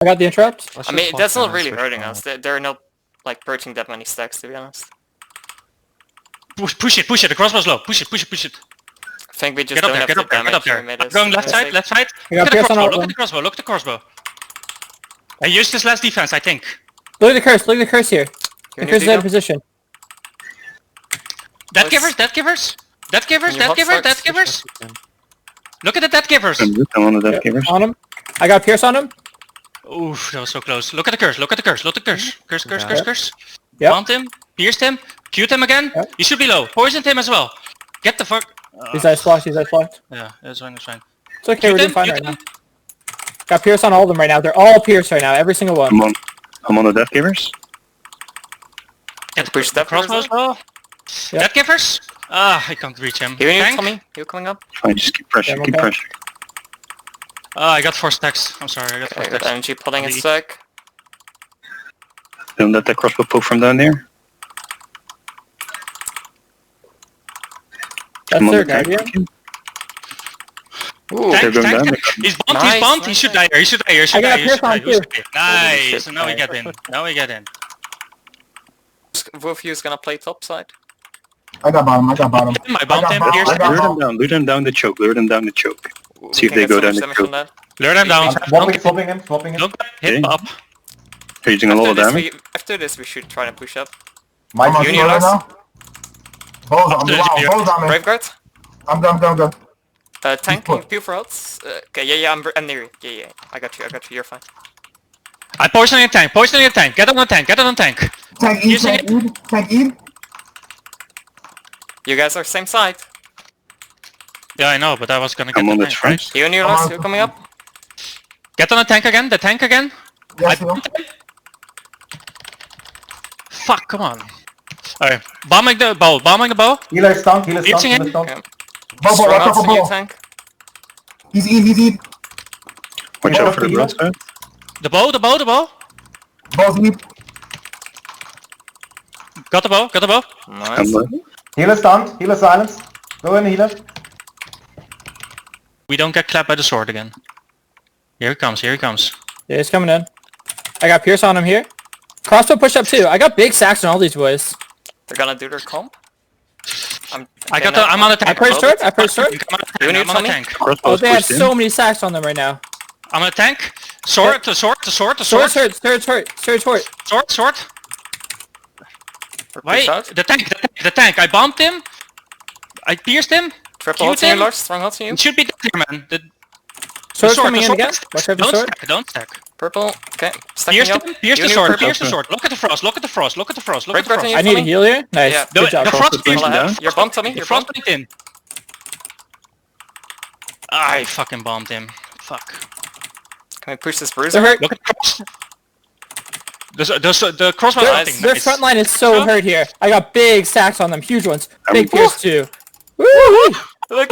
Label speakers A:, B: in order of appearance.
A: I got the interrupt.
B: I mean, that's not really hurting us. They're not like purging that many stacks, to be honest.
C: Push it. The crossbow's low. Push it.
B: I think we just don't have the damage we made us.
C: Going left side. Look at the crossbow. I used this last defense, I think.
A: Look at the curse here. The curse is out of position.
C: Death givers. Look at the death givers.
D: I'm on the death givers.
A: On him. I got Pierce on him.
C: Oof, that was so close. Look at the curse. Curse.
A: Yep.
C: Bombed him, pierced him, Q'd him again.
A: Yep.
C: He should be low. Poisoned him as well. Get the fuck.
A: He's eyes blocked.
C: Yeah, that's fine.
A: It's okay, we're doing fine right now. Got Pierce on all of them right now. They're all Pierce right now, every single one.
D: I'm on the death givers.
C: Get the
B: push that
C: crossbow as well.
A: Yep.
C: Death givers? I can't reach him.
B: You coming up?
D: Fine, just keep pressure, keep pressure.
C: I got 4 stacks. I'm sorry, I got 4
B: I got
C: stacks.
B: energy pulling a stack.
D: Don't let that crossbow poke from down there.
A: That's
D: I'm on
A: their
D: the tank.
A: guardian.
B: Ooh,
D: They're going down.
C: He's bombed,
B: Nice,
C: He should die here,
A: I got Pierce on too.
C: Nice, now we get in.
B: Both of you is gonna play top side.
E: I got bottom.
C: I bombed him, pierced him.
D: Lure them down the choke. See if they go down the choke.
C: Lure them down.
E: Swapping him.
C: Don't get hit up.
D: They're using a lot of damage.
B: After this, we should try to push up.
E: Mike,
B: you
E: you
B: need us?
E: now? Balls on me.
B: Brave guard.
E: I'm done.
B: Tank, can you peel for health? Okay, yeah, I'm near you. Yeah, I got you, you're fine.
C: I poison your tank. Get on the tank.
E: Tank E.
B: You guys are same side.
C: Yeah, I know, but I was gonna get
D: I'm on
C: the
D: the
C: tank, right?
D: front.
B: You and your last, you're coming up?
C: Get on the tank again.
E: Yes,
C: Fuck, come on. Alright, bombing the bow.
E: Healer stunned.
C: Piercing him.
B: Okay.
E: Bow,
B: Strong
E: watch out
B: outs
E: for
B: in your
E: bow.
B: tank.
E: He's E.
D: Watch out for the broadside.
C: The bow.
E: Bow's E.
C: Got the bow.
B: Nice.
E: Healer stunned. Healer silenced. Go in, healer.
C: We don't get clapped by the sword again. Here he comes.
A: Yeah, he's coming in. I got Pierce on him here. Crossbow push up too. I got big sacks on all these boys.
B: They're gonna do their comp.
C: I'm on the tank.
A: I pushed short.
B: You need
C: I'm on the tank.
A: Oh, they have so many sacks on them right now.
C: I'm on the tank. Sword.
A: Sword's hurt.
C: Wait, the tank. I bombed him. I pierced him.
B: Triple
C: Q'd
B: ults in you,
C: him.
B: Lars. Strong ults in you.
C: It should be dead here, man. The
A: Sword's
C: sword,
A: coming in again. Watch out for the sword.
C: Don't stack.
B: Purple. Okay. Stacking up.
C: Pierce
B: You
C: the
B: need
C: sword.
B: purple.
C: Look at the frost.
B: Brave guard in you.
A: I need a heal here. Nice.
B: Yeah.
A: Good job.
C: The frost pierced
B: Pull
C: him.
B: ahead. You're bumped, Tommy.
C: The
B: You're
C: frost
B: bumped.
C: blinked in. I fucking bombed him. Fuck.
B: Can we push this
A: They're
B: bruiser?
A: hurt.
C: Look at the frost. The crossbow hunting.
A: Their front line is so hurt here. I got big sacks on them. Huge ones. Big
D: Woo!
A: Pierce too. Woo!
B: Look